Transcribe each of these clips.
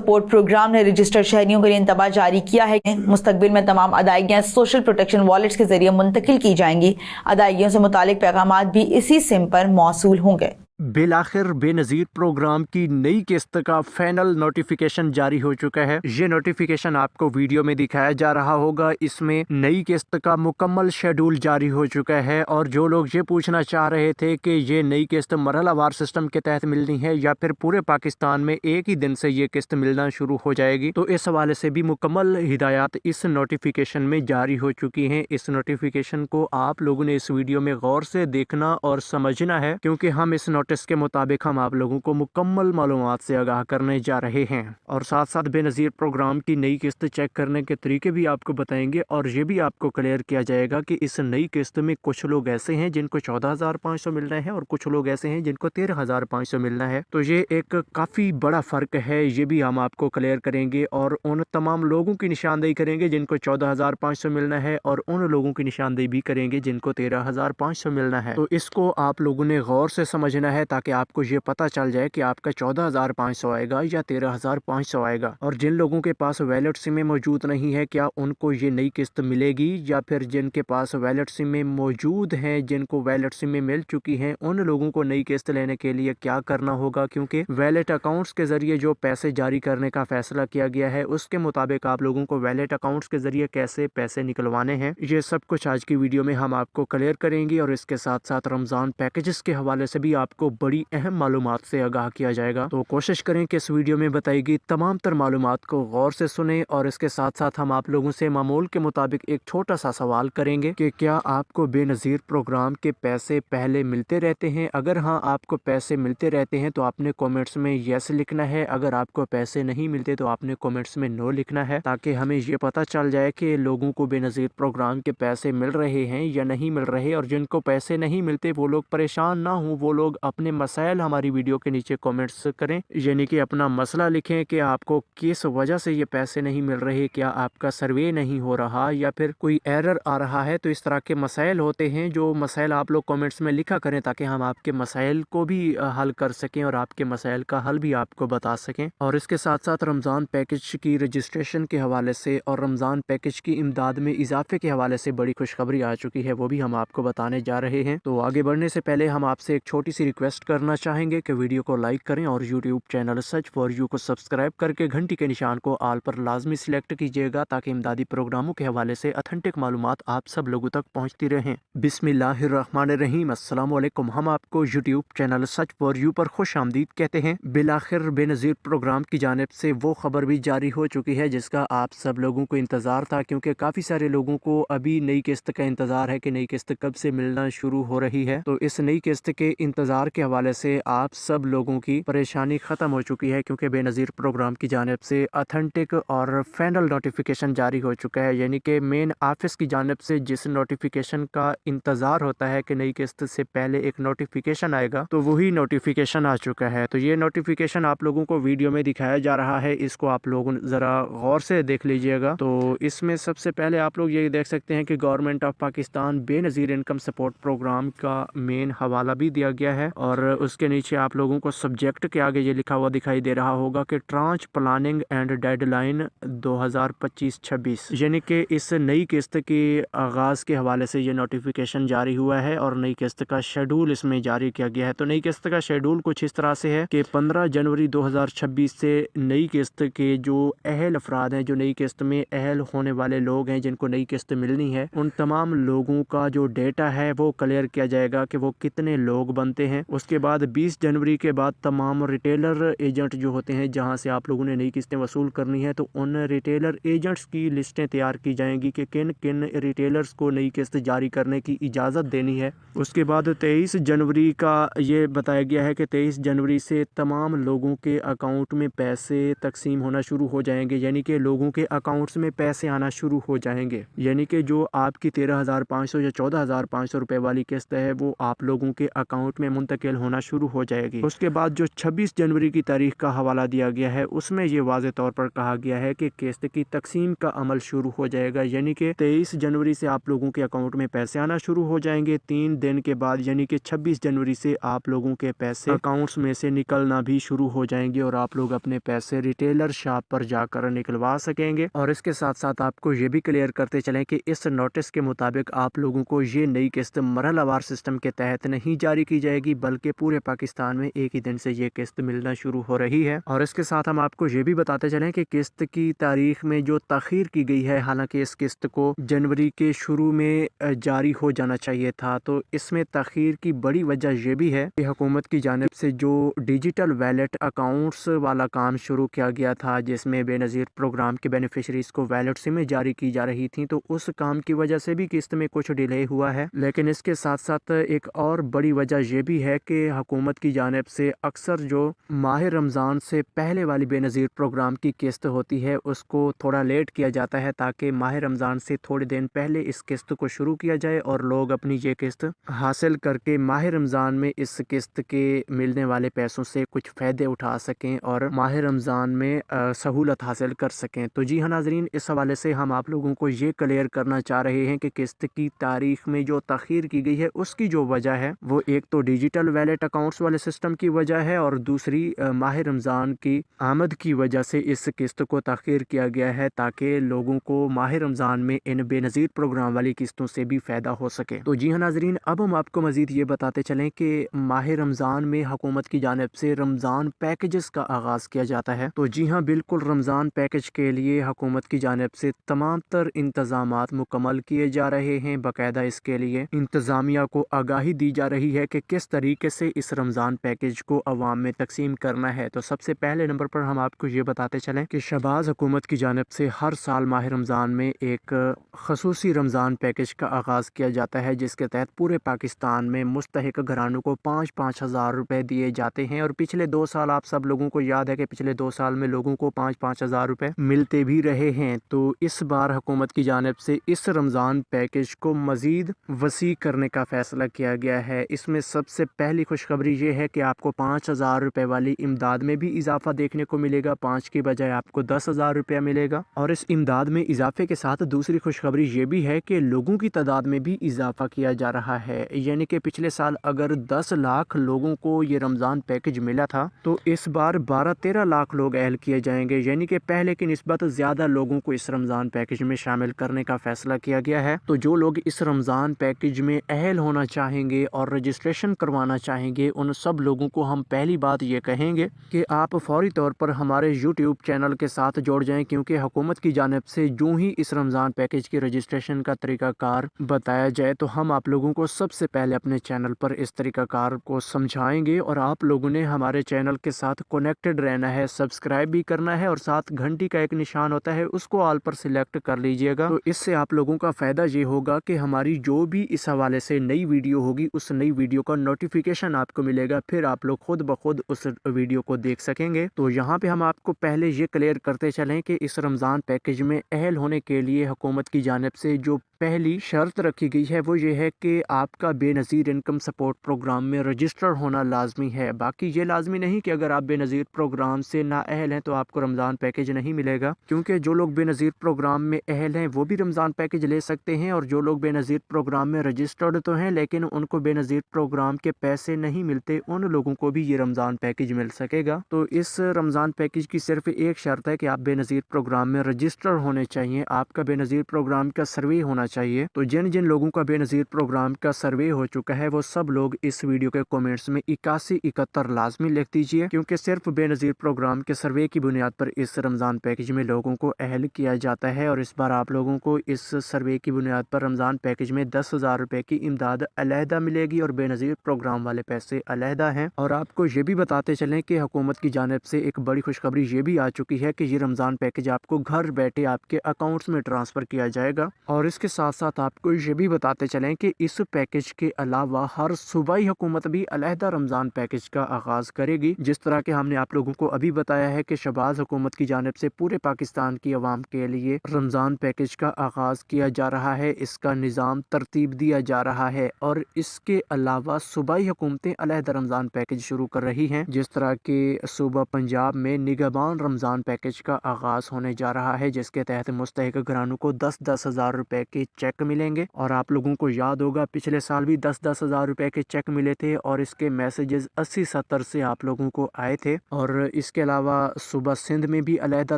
Support programme ने registered शहरियों के लिए इंतबाह जारी किया है। मुस्तकबिल में तमाम अदायगियाँ सोशल प्रोटेक्शन वॉलेट्स के जरिए मुंतकिल की जाएंगी। अदायगियों से मुतालिक पैगामात भी इसी सिम पर मौसूल होंगे। बिलाखिर बेनज़ीर प्रोग्राम की नई किस्त का फाइनल नोटिफिकेशन जारी हो चुका है। ये नोटिफिकेशन आपको वीडियो में दिखाया जा रहा होगा। इसमें नई किस्त का मुकम्मल शेड्यूल जारी हो चुका है और जो लोग ये पूछना चाह रहे थे कि ये नई किस्त मरहलावार सिस्टम के तहत मिलनी है या फिर पूरे पाकिस्तान में एक ही दिन से ये किस्त मिलना शुरू हो जाएगी, तो इस हवाले से भी मुकम्मल हिदायत इस नोटिफिकेशन में जारी हो चुकी हैं। इस नोटिफिकेशन को आप लोगों ने इस वीडियो में गौर से देखना और समझना है, क्योंकि हम इस इसके मुताबिक हम आप लोगों को मुकम्मल मालूमात से आगाह करने जा रहे हैं और साथ साथ बेनज़ीर प्रोग्राम की नई किस्त चेक करने के तरीके भी आपको बताएंगे और ये भी आपको क्लियर किया जाएगा कि इस नई किस्त में कुछ लोग ऐसे हैं जिनको 14,500 मिलना है और कुछ लोग ऐसे हैं जिनको 13,500 मिलना है। तो ये एक काफ़ी बड़ा फ़र्क है, ये भी हम आपको क्लियर करेंगे और उन तमाम लोगों की निशानदेही करेंगे जिनको 14,500 मिलना है और उन लोगों की निशानदेही भी करेंगे जिनको 13,500 मिलना है। तो इसको आप लोगों ने गौर से समझना है ताकि आपको ये पता चल जाए कि आपका 14,500 आएगा या 13,500 आएगा। और जिन लोगों के पास वैलिड सिम मौजूद नहीं है, क्या उनको ये नई किस्त मिलेगी, या फिर जिनके पास वैलिड सिम मौजूद हैं, जिनको वैलिड सिम मिल चुकी हैं, उन लोगों को नई किस्त लेने के लिए क्या करना होगा, क्योंकि वैलिड अकाउंट्स के जरिए जो पैसे जारी करने का फैसला किया गया है उसके मुताबिक आप लोगों को वैलिड अकाउंट्स के जरिए कैसे पैसे निकलवाने हैं, ये सब कुछ आज की वीडियो में हम आपको क्लियर करेंगे। और इसके साथ साथ रमजान पैकेजेस के हवाले से भी आपको बड़ी अहम मालूमात से आगाह किया जाएगा। तो कोशिश करें कि इस वीडियो में बताई गई तमाम तर मालूमात को गौर से सुने। और इसके साथ साथ हम आप लोगों से मामूल के मुताबिक एक छोटा सा सवाल करेंगे कि क्या आपको बेनज़ीर प्रोग्राम के पैसे पहले मिलते रहते हैं? अगर हाँ, आपको पैसे मिलते रहते हैं तो आपने कॉमेंट्स में यस लिखना है। अगर आपको पैसे नहीं मिलते तो आपने कॉमेंट्स में नो लिखना है, ताकि हमें ये पता चल जाए कि लोगों को बेनज़ीर प्रोग्राम के पैसे मिल रहे हैं या नहीं मिल रहे। और जिनको पैसे नहीं मिलते वो लोग परेशान ना हो, वो लोग अपने मसाइल हमारी वीडियो के नीचे कमेंट्स करें, यानी कि अपना मसला लिखें कि आपको किस वजह से ये पैसे नहीं मिल रहे, क्या आपका सर्वे नहीं हो रहा या फिर कोई एरर आ रहा है। तो इस तरह के मसाइल होते हैं, जो मसाइल आप लोग कमेंट्स में लिखा करें ताकि हम आपके मसाइल को भी हल कर सकें और आपके मसाइल का हल भी आपको बता सकें। और इसके साथ साथ रमज़ान पैकेज की रजिस्ट्रेशन के हवाले से और रमज़ान पैकेज की इमदाद में इजाफे के हवाले से बड़ी खुशखबरी आ चुकी है, वो भी हम आपको बताने जा रहे हैं। तो आगे बढ़ने से पहले हम आपसे एक छोटी सी रिक्वेस्ट करना चाहेंगे कि वीडियो को लाइक करें और YouTube channel such for you को सब्सक्राइब करके घंटी के निशान को आल पर लाजमी सिलेक्ट कीजिएगा, ताकि इमदादी प्रोग्रामों के हवाले से अथेंटिक मालूमात आप सब लोगों तक पहुंचती रहें। बिस्मिल्लाहिर्रहमानिर्रहीम, अस्सलाम वालेकुम। हम आपको YouTube channel such for you पर खुश आमदीद कहते हैं। बिलाखिर बेनज़ीर प्रोग्राम की जानिब से वो खबर भी जारी हो चुकी है जिसका आप सब लोगों को इंतज़ार था, क्योंकि काफ़ी सारे लोगों को अभी नई किस्त का इंतज़ार है कि नई किस्त कब से मिलना शुरू हो रही है। तो इस नई किस्त के इंतज़ार के हवाले से आप सब लोगों की परेशानी ख़त्म हो चुकी है, क्योंकि बेनज़ीर प्रोग्राम की जानिब से अथेंटिक और फाइनल नोटिफिकेशन जारी हो चुका है। यानी कि मेन ऑफिस की जानिब से जिस नोटिफिकेशन का इंतज़ार होता है कि नई किस्त से पहले एक नोटिफिकेशन आएगा, तो वही नोटिफिकेशन आ चुका है। तो ये नोटिफिकेशन आप लोगों को वीडियो में दिखाया जा रहा है, इसको आप लोग ज़रा गौर से देख लीजिएगा। तो इसमें सबसे पहले आप लोग ये देख सकते हैं कि government of Pakistan Benazir income support programme का मेन हवाला भी दिया गया है और उसके नीचे आप लोगों को सब्जेक्ट के आगे ये लिखा हुआ दिखाई दे रहा होगा कि ट्रांच प्लानिंग एंड डेडलाइन 2025-26, यानी कि इस नई किस्त के आगाज़ के हवाले से ये नोटिफिकेशन जारी हुआ है और नई किस्त का शेड्यूल इसमें जारी किया गया है। तो नई किस्त का शेड्यूल कुछ इस तरह से है कि 15 जनवरी 2026 से नई किस्त के जो अहल अफराद हैं, जो नई किस्त में अहल होने वाले लोग हैं, जिनको नई किस्त मिलनी है, उन तमाम लोगों का जो डेटा है वो क्लियर किया जाएगा कि वो कितने लोग बनते हैं। उसके बाद 20 जनवरी के बाद तमाम रिटेलर एजेंट जो होते हैं, जहां से आप लोगों ने नई किस्तें वसूल करनी है, तो उन रिटेलर एजेंट्स की लिस्टें तैयार की जाएंगी कि किन किन रिटेलर्स को नई किस्त जारी करने की इजाज़त देनी है। उसके बाद 23 जनवरी का ये बताया गया है कि 23 जनवरी से तमाम लोगों के अकाउंट में पैसे तकसीम होना शुरू हो जाएंगे, यानी कि लोगों के अकाउंट्स में पैसे आना शुरू हो जाएंगे। यानी कि जो आपकी 13,500 या 14,500 रुपए वाली किस्त है वो आप लोगों के अकाउंट में मुंतकिल मुंतकिल होना शुरू हो जाएगी। उसके बाद जो 26 जनवरी की तारीख का हवाला दिया गया है उसमें ये वाज़ेह तौर पर कहा गया है कि किस्त की तकसीम का अमल शुरू हो जाएगा, यानी कि 23 जनवरी से आप लोगों के अकाउंट में पैसे आना शुरू हो जाएंगे। 3 दिन के बाद यानी कि 26 जनवरी से आप लोगों के पैसे अकाउंट्स में से निकलना भी शुरू हो जाएंगे और आप लोग अपने पैसे रिटेलर शॉप पर जाकर निकलवा सकेंगे। और इसके साथ साथ आपको ये भी क्लियर करते चलें कि इस नोटिस के मुताबिक आप लोगों को ये नई किस्त मरहलावार सिस्टम के तहत नहीं जारी की जाएगी, बल्कि पूरे पाकिस्तान में एक ही दिन से ये किस्त मिलना शुरू हो रही है। और इसके साथ हम आपको ये भी बताते चलें कि किस्त की तारीख में जो ताखीर की गई है, हालांकि इस किस्त को जनवरी के शुरू में जारी हो जाना चाहिए था, तो इसमें ताखीर की बड़ी वजह यह भी है कि हुकूमत की जानिब से जो डिजिटल वैलेट अकाउंट्स वाला काम शुरू किया गया था, जिसमें बेनज़ीर प्रोग्राम के बेनिफिशरीज को वैलेट सिमें जारी की जा रही थी, तो उस काम की वजह से भी किस्त में कुछ डिले हुआ है। लेकिन इसके साथ साथ एक और बड़ी वजह यह भी है कि हुकूमत की जानिब से अक्सर जो माह रमज़ान से पहले वाली बेनज़ीर प्रोग्राम की किस्त होती है उसको थोड़ा लेट किया जाता है, ताकि माह रमज़ान से थोड़े दिन पहले इस किस्त को शुरू किया जाए और लोग अपनी ये किस्त हासिल करके माह रमज़ान में इस किस्त के मिलने वाले पैसों से कुछ फ़ायदे उठा सकें और माह रमज़ान में सहूलत हासिल कर सकें। तो जी हाँ नाज़रीन, इस हवाले से हम आप लोगों को ये क्लियर करना चाह रहे हैं कि किस्त की तारीख में जो तख़ीर की गई है उसकी जो वजह है वो एक तो डिजिटल वैलेट अकाउंट्स वाले सिस्टम की वजह है और दूसरी माह रमज़ान की आमद की वजह से इस किस्त को तख़ीर किया गया है, ताकि लोगों को माह रमज़ान में इन बेनज़ीर प्रोग्राम वाली किस्तों से भी फ़ायदा हो सके। तो जी हाँ नाज़रीन, अब हम आपको मज़ीद ये बताते चलें कि माह रमज़ान में हुकूमत की जानिब से रमज़ान पैकेजेस का आगाज़ किया जाता है। तो जी हाँ बिल्कुल, रमज़ान पैकेज के लिए हुकूमत की जानिब से तमाम तर इंतज़ामात मुकम्मल किए जा रहे हैं। बाकायदा इसके लिए इंतज़ामिया को आगाही दी जा रही है कि किस तरीके से इस रमज़ान पैकेज को अवाम में तकसीम करना है। तो सबसे पहले नंबर पर हम आपको ये बताते चलें कि शहबाज हुकूमत की जानिब से हर साल माह रमज़ान में एक खसूसी रमज़ान पैकेज का आगाज़ किया जाता है, जिसके तहत पूरे पाकिस्तान में मुस्तहिक घरानों को 5-5 हज़ार रुपये दिए जाते हैं। और पिछले 2 साल आप सब लोगों को याद है कि पिछले 2 साल में लोगों को 5-5 हज़ार रुपये मिलते भी रहे हैं। तो इस बार हुकूमत की जानिब से इस रमज़ान पैकेज को मज़ीद वसी करने का फ़ैसला किया गया है। इसमें सबसे पहली खुशखबरी ये है कि आपको 5 हज़ार रुपये वाली इमदाद में भी इजाफा देखने को मिलेगा। 5 की बजाय आपको 10 हज़ार रुपया मिलेगा। और इस इमदाद में इजाफे के साथ दूसरी खुशखबरी ये भी है कि लोगों की तादाद में भी इजाफा किया जा रहा है, यानी कि पिछले साल अगर 10 लाख लोगों को ये रमज़ान पैकेज मिला था, तो इस बार 12-13 लाख लोग अहल किए जाएंगे, यानी कि पहले की निस्बत ज़्यादा लोगों को इस रमज़ान पैकेज में शामिल करने का फ़ैसला किया गया है। तो जो लोग इस रमज़ान पैकेज में अहल होना चाहेंगे और रजिस्ट्रेशन करवाना चाहेंगे, उन सब लोगों को हम पहली बात ये कहेंगे कि आप फौरी तौर पर हमारे यूट्यूब चैनल के साथ जुड़ जाएं, क्योंकि हुकूमत की जानिब से जो ही इस रमज़ान पैकेज की रजिस्ट्रेशन का तरीक़ाकार बताया जाए तो हम आप लोगों को सबसे पहले अपने चैनल पर इस तरीक़ाकार को समझाएंगे। और आप लोगों ने हमारे चैनल के साथ कनेक्टेड रहना है, सब्सक्राइब भी करना है और साथ घंटी का एक निशान होता है उसको ऑल पर सिलेक्ट कर लीजिएगा। तो इससे आप लोगों का फ़ायदा ये होगा कि हमारी जो भी इस हवाले से नई वीडियो होगी उस नई वीडियो का नोटिफिकेशन आपको मिलेगा, फिर आप लोग खुद ब खुद उस वीडियो को देख सकेंगे। तो यहाँ पे हम आपको पहले ये क्लियर करते चलें कि इस रमज़ान पैकेज में अहल होने के लिए हुकूमत की जानिब से जो पहली शर्त रखी गई है वो ये है कि आपका बेनज़ीर इनकम सपोर्ट प्रोग्राम में रजिस्टर होना लाजमी है। बाकी ये लाजमी नहीं कि अगर आप बेनज़ीर प्रोग्राम से ना अहल हैं तो आपको रमज़ान पैकेज नहीं मिलेगा, क्योंकि जो लोग बेनज़ीर प्रोग्राम में अहल हैं वो भी रमज़ान पैकेज ले सकते हैं, और जो लोग बेनज़ीर प्रोग्राम में रजिस्टर्ड तो हैं लेकिन उनको बेनज़ीर प्रोग्राम के पैसे नहीं मिलते, उन लोगों को भी ये रमज़ान पैकेज मिल सकेगा। तो इस रमज़ान पैकेज की सिर्फ एक शर्त है कि आप बेनज़ीर प्रोग्राम में रजिस्टर होने चाहिए, आपका बेनज़ीर प्रोग्राम का सर्वे होना चाहिए। तो जिन जिन लोगों का बेनज़ीर प्रोग्राम का सर्वे हो चुका है वो सब लोग इस वीडियो के कमेंट्स में 8171 लाजमी लिख दीजिए, क्योंकि सिर्फ बेनज़ीर प्रोग्राम के सर्वे की बुनियाद पर इस रमज़ान पैकेज में लोगों को अहल किया जाता है। और इस बार आप लोगों को इस सर्वे की बुनियाद पर रमज़ान पैकेज में 10 हज़ार रुपये की इमदाद अलहदा मिलेगी और बेनज़ीर प्रोग्राम वाले पैसे अलहदा हैं। और आपको ये भी बताते चलें कि हुकूमत की जानिब से एक बड़ी खुशखबरी ये भी आ चुकी है कि ये रमज़ान पैकेज आपको घर बैठे आपके अकाउंट्स में ट्रांसफ़र किया जाएगा। और इसके साथ साथ आपको ये भी बताते चलें कि इस पैकेज के अलावा हर सूबाई हुकूमत भी अलहदा रमज़ान पैकेज का आगाज़ करेगी। जिस तरह के हमने आप लोगों को अभी बताया है कि शहबाज हुकूमत की जानिब से पूरे पाकिस्तान की आवाम के लिए रमज़ान पैकेज का आगाज़ किया जा रहा है, इसका निज़ाम तरतीब दिया जा रहा है और इसके अलावा सूबाई हुकूमतें अलहदा रमज़ान पैकेज शुरू कर रही हैं। जिस तरह के सूबा पंजाब में निगहबान रमज़ान पैकेज का आगाज़ होने जा रहा है, जिसके तहत मुस्तहिक घरानों को 10-10 हज़ार रुपए के चेक मिलेंगे। और आप लोगों को याद होगा पिछले साल भी 10-10 हज़ार रुपए के चेक मिले थे और इसके मैसेजेस 80-70 से आप लोगों को आए थे। और इसके अलावा सूबा सिंध में भी अलहदा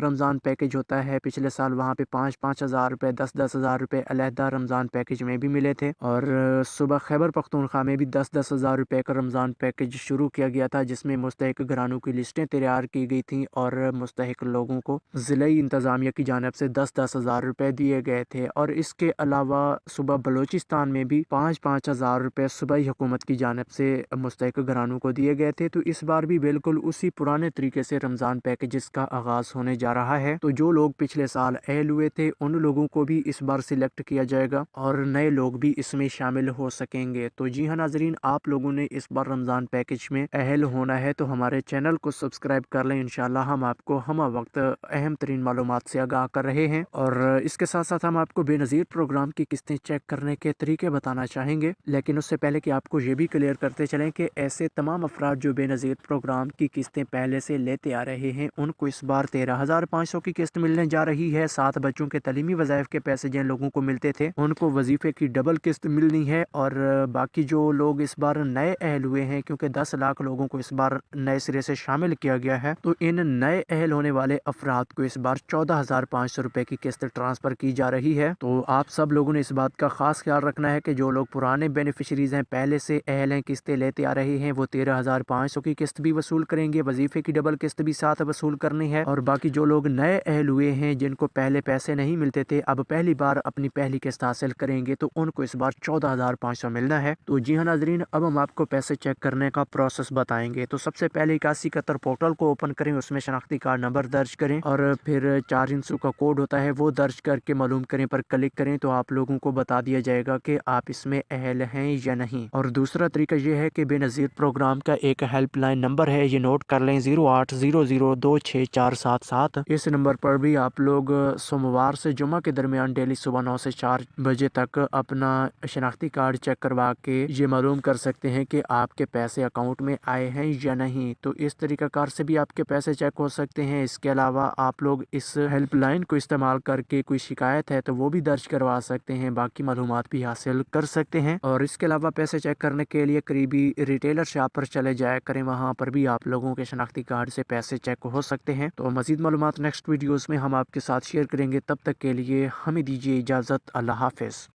रमज़ान पैकेज होता है, पिछले साल वहाँ पे 5-5 हज़ार रुपए 10-10 हज़ार रुपए अलहदा रमज़ान पैकेज में भी मिले थे। और सूबा खैबर पख्तूनख्वा में भी 10-10 हज़ार रुपए का रमज़ान पैकेज शुरू किया गया था, जिसमें मुस्तहिक घरानों की लिस्टें तैयार की गई थी और मुस्तहिक लोगों को ज़िलाई इंतज़ामिया की जानिब से 10-10 हज़ार रुपए दिए गए थे। और इसके अलावा सूबा बलोचिस्तान में भी 5-5 हज़ार रुपए सूबाई हुकूमत की जानिब से मुस्तहिक घरानों को दिए गए थे। तो इस बार भी बिल्कुल उसी पुराने तरीके से रमज़ान पैकेजेस का आगाज़ होने जा रहा है। तो जो लोग पिछले साल अहल हुए थे उन लोगों को भी इस बार सिलेक्ट किया जाएगा और नए लोग भी इसमें शामिल हो सकेंगे। तो जी हाँ नाजरीन, आप लोगों ने इस बार रमज़ान पैकेज में अहल होना है तो हमारे चैनल को सब्सक्राइब कर लें। इंशाल्लाह हम आपको हम वक्त अहम तरीन मालूमात से आगाह कर रहे हैं और इसके साथ साथ हम आपको बेनज़ीर प्रोग्राम की किस्तें चेक करने के तरीके बताना चाहेंगे। लेकिन उससे पहले कि आपको ये भी क्लियर करते चलें कि ऐसे तमाम अफराद जो बेनज़ीर प्रोग्राम की किस्तें पहले से लेते आ रहे हैं उनको इस बार 13,500 की किस्त मिलने जा रही है। 7 बच्चों के तलीमी वज़ाइफ के पैसे जिन लोगों को मिलते थे उनको वजीफे की डबल किस्त मिलनी है। और बाकी जो लोग इस बार नए अहल हुए हैं, क्योंकि 10 लाख लोगों को इस बार नए सिरे से शामिल किया गया है, तो इन नए अहल होने वाले अफराद को इस बार 14,500 रुपए की किस्त ट्रांसफर की जा रही है। तो आप सब लोगों ने इस बात का खास ख्याल रखना है कि जो लोग पुराने बेनिफिशरीज हैं, पहले से अहल हैं, किस्तें लेते आ रहे हैं, वो 13,500 की किस्त भी वसूल करेंगे, वजीफे की डबल किस्त भी साथ वसूल करनी है। और बाकी जो लोग नए अहल हुए हैं जिनको पहले पैसे नहीं मिलते थे, अब पहली बार अपनी पहली किस्त हासिल करेंगे, तो उनको इस बार 14,500 मिलना है। तो जी हाँ नाजरीन, अब हम आपको पैसे चेक करने का प्रोसेस बताएंगे। तो सबसे पहले 8171 पोर्टल को ओपन करें, उसमें शनाख्ती कार्ड नंबर दर्ज करें और फिर 4 अंकों का कोड होता है वो दर्ज करके मालूम करें पर क्लिक करें, तो आप लोगों को बता दिया जाएगा कि आप इसमें अहल हैं या नहीं। और दूसरा तरीका ये है कि बेनज़ीर प्रोग्राम का एक हेल्पलाइन नंबर है, ये नोट कर लें, 0800264777। इस नंबर पर भी आप लोग सोमवार से जुमा के दरमियान डेली सुबह 9 से 4 बजे तक अपना शनाख्ती कार्ड चेक करवा के ये मालूम कर सकते हैं कि आपके पैसे अकाउंट में आए हैं या नहीं। तो इस तरीकाकार से भी आपके पैसे चेक हो सकते हैं। इसके अलावा आप लोग इस हेल्पलाइन को इस्तेमाल करके कोई शिकायत है तो वो भी दर्ज करवा सकते हैं, बाकी मालूमात भी हासिल कर सकते हैं। और इसके अलावा पैसे चेक करने के लिए करीबी रिटेलर शॉप पर चले जाया करें, वहाँ पर भी आप लोगों के शनाख्ती कार्ड से पैसे चेक हो सकते हैं। तो मजीद मालूमात नेक्स्ट वीडियोस में हम आपके साथ शेयर करेंगे। तब तक के लिए हमें दीजिए इजाज़त। अल्लाह हाफिज़।